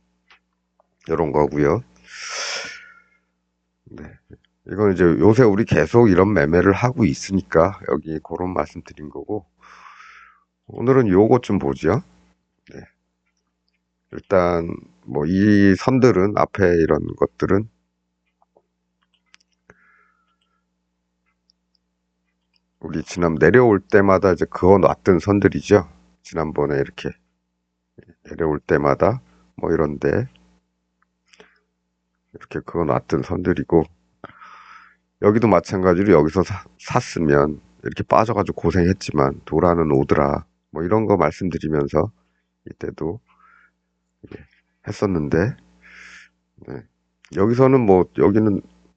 이런 거고요. 네. 이건 이제 요새 우리 계속 이런 매매를 하고 있으니까 여기 그런 말씀 드린 거고 오늘은 요것 좀 보죠. 네. 일단 뭐 이 선들은 앞에 이런 것들은 우리 지난 내려올 때마다 이제 그어놨던 선들이죠. 지난번에 이렇게 내려올 때마다 뭐 이런데 이렇게 그어놨던 선들이고 여기도 마찬가지로 여기서 샀으면 이렇게 빠져가지고 고생했지만 도라는 오더라 뭐 이런 거 말씀드리면서 이때도 했었는데 네. 여기서는 뭐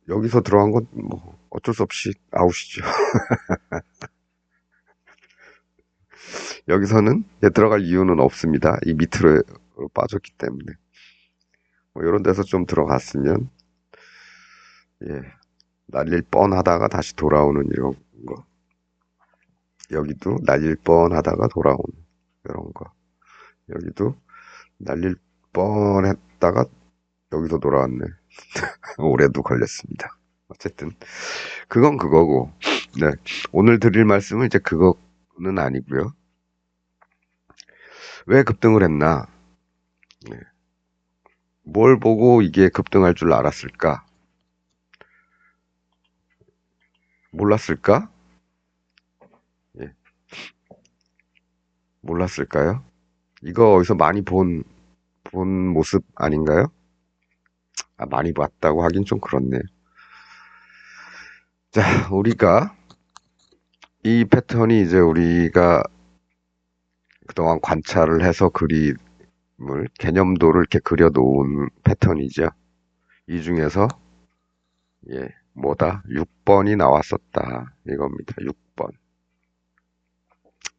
여기서 들어간 건 뭐 어쩔 수 없이 아웃이죠. 여기서는 들어갈 이유는 없습니다. 이 밑으로 빠졌기 때문에 뭐 이런 데서 좀 들어갔으면 예, 날릴 뻔하다가 다시 돌아오는 이런 거. 여기도 날릴 뻔하다가 돌아오는 이런 거. 여기도 날릴 뻔했다가 여기서 돌아왔네. 올해도 걸렸습니다. 어쨌든 그건 그거고. 네. 오늘 드릴 말씀은 이제 그거는 아니고요. 왜 급등을 했나? 네. 뭘 보고 이게 급등할 줄 알았을까? 몰랐을까? 예. 몰랐을까요? 이거 어디서 많이 본 모습 아닌가요? 아, 많이 봤다고 하긴 좀 그렇네. 자, 우리가 이 패턴이 이제 우리가 그동안 관찰을 해서 개념도를 이렇게 그려놓은 패턴이죠. 이 중에서 예, 뭐다? 6번이 나왔었다. 이겁니다. 6번.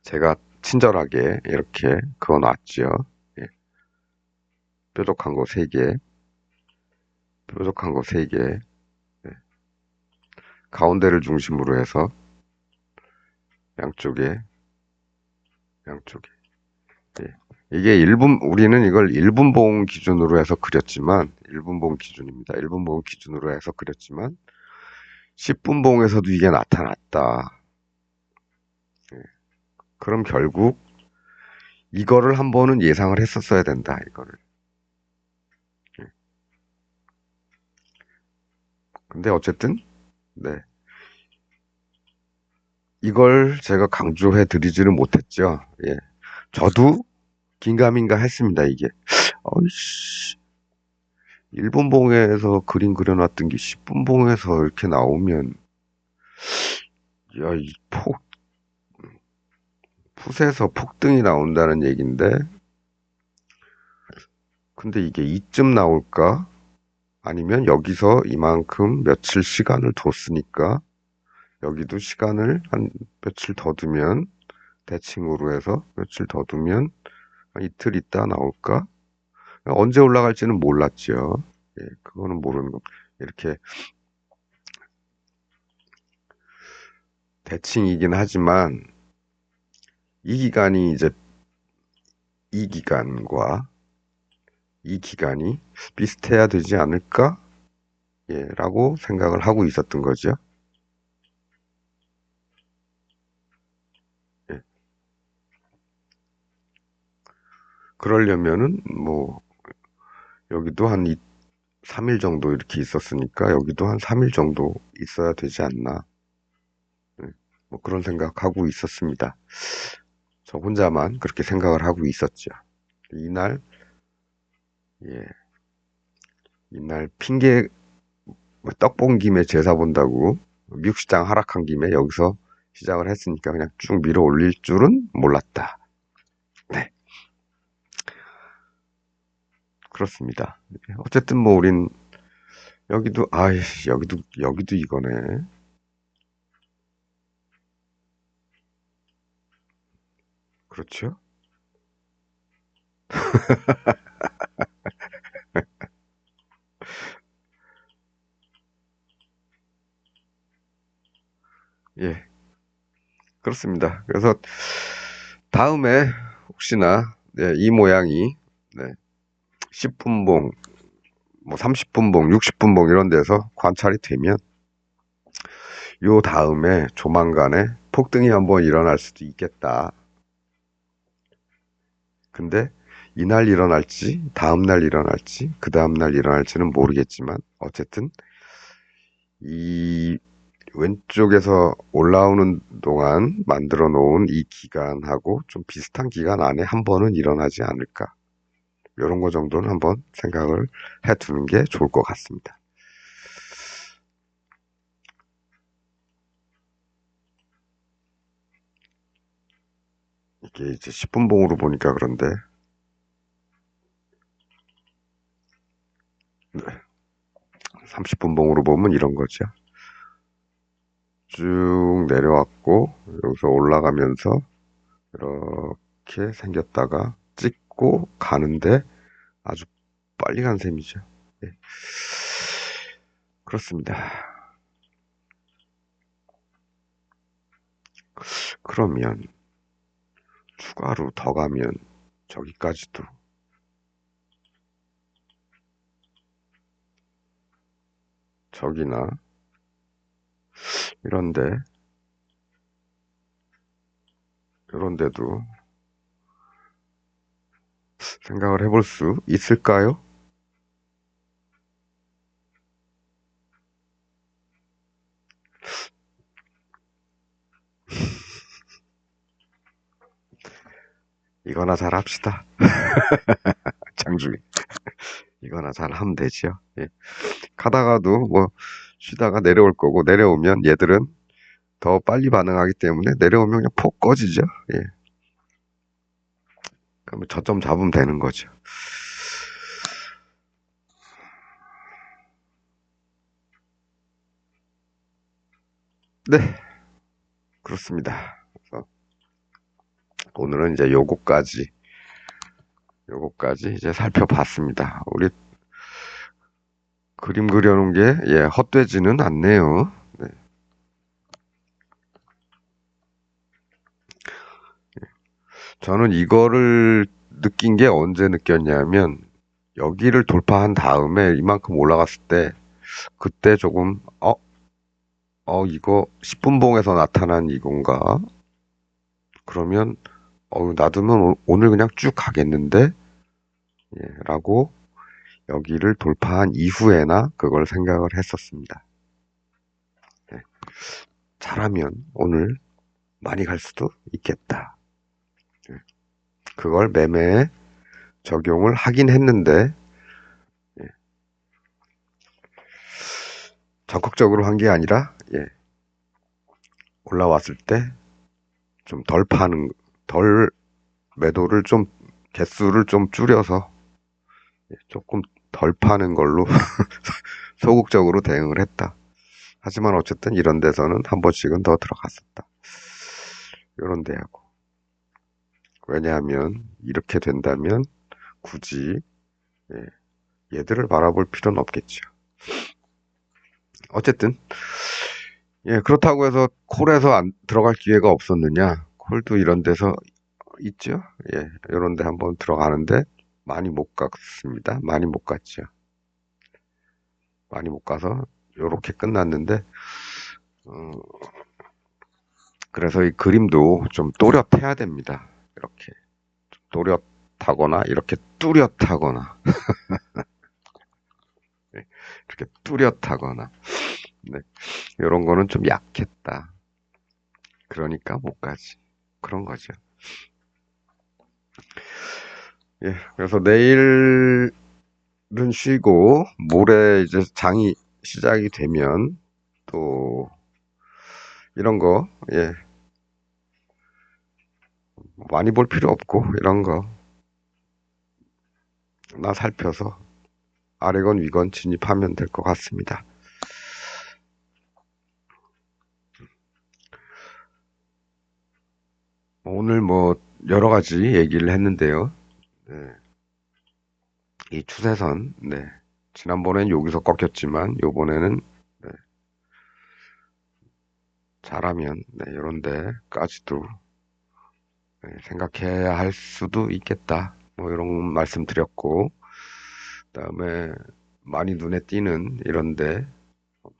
제가 친절하게 이렇게 그어놨죠. 예, 뾰족한 거 3개, 뾰족한 거 3개, 예, 가운데를 중심으로 해서 양쪽에, 양쪽에. 예. 이게 우리는 이걸 1분봉 기준으로 해서 그렸지만, 1분봉 기준입니다. 1분봉 기준으로 해서 그렸지만, 10분봉에서도 이게 나타났다. 예. 그럼 결국 이거를 한 번은 예상을 했었어야 된다, 이거를. 예. 근데 어쨌든, 네. 이걸 제가 강조해 드리지를 못했죠. 예. 저도 긴가민가 했습니다, 이게. 어이씨, 1분봉에서 그림 그려놨던 게 10분봉에서 이렇게 나오면, 야, 풋에서 폭등이 나온다는 얘긴데, 근데 이게 이쯤 나올까? 아니면 여기서 이만큼 며칠 시간을 뒀으니까, 여기도 시간을 한 며칠 더 두면, 대칭으로 해서 며칠 더 두면, 한 이틀 있다 나올까? 언제 올라갈지는 몰랐죠. 예, 그거는 모르는 거. 이렇게 대칭이긴 하지만, 이 기간이 이제 이 기간과 이 기간이 비슷해야 되지 않을까? 예, 라고 생각을 하고 있었던 거죠. 예, 그러려면은, 뭐, 여기도 한 3일 정도 이렇게 있었으니까, 여기도 한 3일 정도 있어야 되지 않나. 예, 뭐 그런 생각하고 있었습니다. 저 혼자만 그렇게 생각을 하고 있었죠. 이날, 예, 이날 뭐 떡 본 김에 제사 본다고 미국 시장 하락한 김에 여기서 시작을 했으니까 그냥 쭉 밀어 올릴 줄은 몰랐다. 네, 그렇습니다. 어쨌든 뭐 우린 여기도 이거네. 그렇죠? 예, 그렇습니다. 그래서 다음에 혹시나 네, 이 모양이 네, 10분봉, 뭐 30분봉, 60분봉 이런 데서 관찰이 되면 요 다음에 조만간에 폭등이 한번 일어날 수도 있겠다. 근데 이날 일어날지, 다음날 일어날지, 그 다음날 일어날지는 모르겠지만 어쨌든 이 왼쪽에서 올라오는 동안 만들어 놓은 이 기간하고 좀 비슷한 기간 안에 한 번은 일어나지 않을까. 이런 거 정도는 한번 생각을 해 두는 게 좋을 것 같습니다. 이게 이제 10분봉으로 보니까 그런데, 네, 30분봉으로 보면 이런 거죠. 쭉 내려왔고, 여기서 올라가면서 이렇게 생겼다가 찍고 가는데 아주 빨리 간 셈이죠. 예, 그렇습니다. 그러면 추가로 더 가면 저기까지도 저기나 이런데 이런데도 생각을 해볼 수 있을까요? 이거나 잘 합시다. 장중에 이거나 잘 하면 되지요. 예. 가다가도 뭐 쉬다가 내려올 거고 내려오면 얘들은 더 빨리 반응하기 때문에 내려오면 그냥 폭 꺼지죠. 예. 그러면 저점 잡으면 되는 거죠. 네, 그렇습니다. 그래서 오늘은 이제 요거까지 이제 살펴봤습니다. 우리 그림 그려놓은 게, 예, 헛되지는 않네요. 네. 저는 이거를 느낀 게 언제 느꼈냐면, 여기를 돌파한 다음에 이만큼 올라갔을 때, 그때 조금, 이거 10분봉에서 나타난 이건가? 그러면, 놔두면 오늘 그냥 쭉 가겠는데? 예, 라고 여기를 돌파한 이후에나 그걸 생각을 했었습니다. 예, 잘하면 오늘 많이 갈 수도 있겠다. 예, 그걸 매매에 적용을 하긴 했는데, 예, 적극적으로 한 게 아니라, 예, 올라왔을 때 좀 덜 매도를 좀, 개수를 좀 줄여서, 예, 조금 덜 파는 걸로 소극적으로 대응을 했다. 하지만 어쨌든 이런 데서는 한 번씩은 더 들어갔었다. 이런 데하고. 왜냐하면 이렇게 된다면 굳이, 예, 얘들을 바라볼 필요는 없겠죠. 어쨌든, 예, 그렇다고 해서 콜에서 안 들어갈 기회가 없었느냐? 콜도 이런 데서 있죠. 예, 이런 데 한번 들어가는데 많이 못 갔습니다. 많이 못 갔죠. 많이 못 가서 요렇게 끝났는데, 어, 그래서 이 그림도 좀 또렷해야 됩니다. 이렇게 또렷하거나 이렇게 뚜렷하거나, 네, 이렇게 뚜렷하거나, 네, 이런 거는 좀 약했다. 그러니까 못 가지. 그런 거죠. 예, 그래서 내일은 쉬고 모레 이제 장이 시작이 되면 또 이런 거, 예, 많이 볼 필요 없고 이런 거 나 살펴서 아래건 위건 진입하면 될 것 같습니다. 오늘 뭐 여러 가지 얘기를 했는데요. 네, 이 추세선, 네, 지난번엔 여기서 꺾였지만 요번에는, 네, 잘하면, 네, 이런 데까지도, 네, 생각해야 할 수도 있겠다. 뭐 이런 말씀 드렸고, 그다음에 많이 눈에 띄는 이런데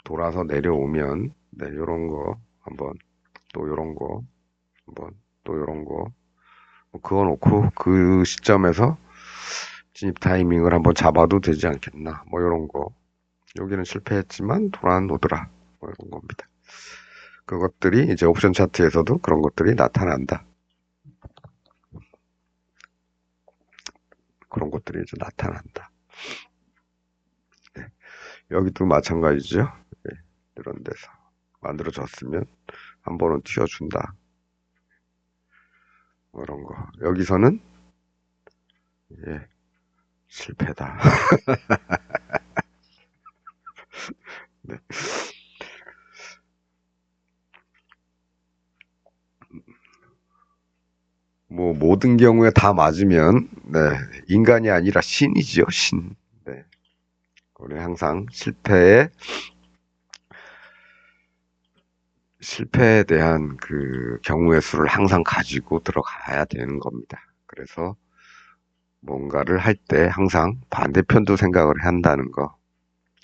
돌아서 내려오면, 네, 요런 거 한번, 또 요런 거 한번, 또 요런 거 그어놓고 그 시점에서 진입 타이밍을 한번 잡아도 되지 않겠나, 뭐 요런 거. 여기는 실패했지만 돌아오더라, 뭐 이런 겁니다. 그것들이 이제 옵션 차트에서도 그런 것들이 나타난다. 그런 것들이 이제 나타난다. 네. 여기도 마찬가지죠. 네. 이런 데서 만들어졌으면 한 번은 튀어준다. 뭐 이런 거. 여기서는, 예, 실패다. 네. 뭐 모든 경우에 다 맞으면, 네, 인간이 아니라 신이지요, 신. 네. 우리 항상 실패에 대한 그 경우의 수를 항상 가지고 들어가야 되는 겁니다. 그래서 뭔가를 할 때 항상 반대편도 생각을 한다는 거.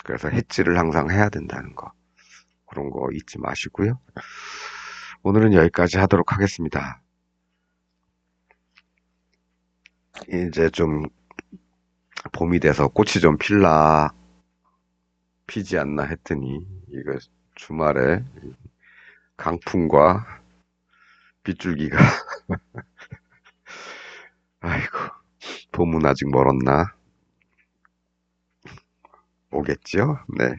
그래서 해지를 항상 해야 된다는 거. 그런 거 잊지 마시고요. 오늘은 여기까지 하도록 하겠습니다. 이제 좀 봄이 돼서 꽃이 좀 피지 않나 했더니 이거 주말에 강풍과 빗줄기가 아이고, 봄은 아직 멀었나? 오겠죠? 네.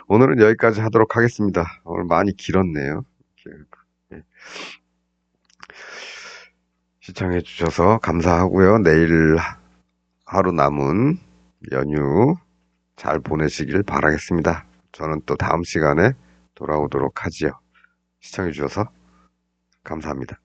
오늘은 여기까지 하도록 하겠습니다. 오늘 많이 길었네요. 예. 시청해 주셔서 감사하고요. 내일 하루 남은 연휴 잘 보내시길 바라겠습니다. 저는 또 다음 시간에 돌아오도록 하지요. 시청해주셔서 감사합니다.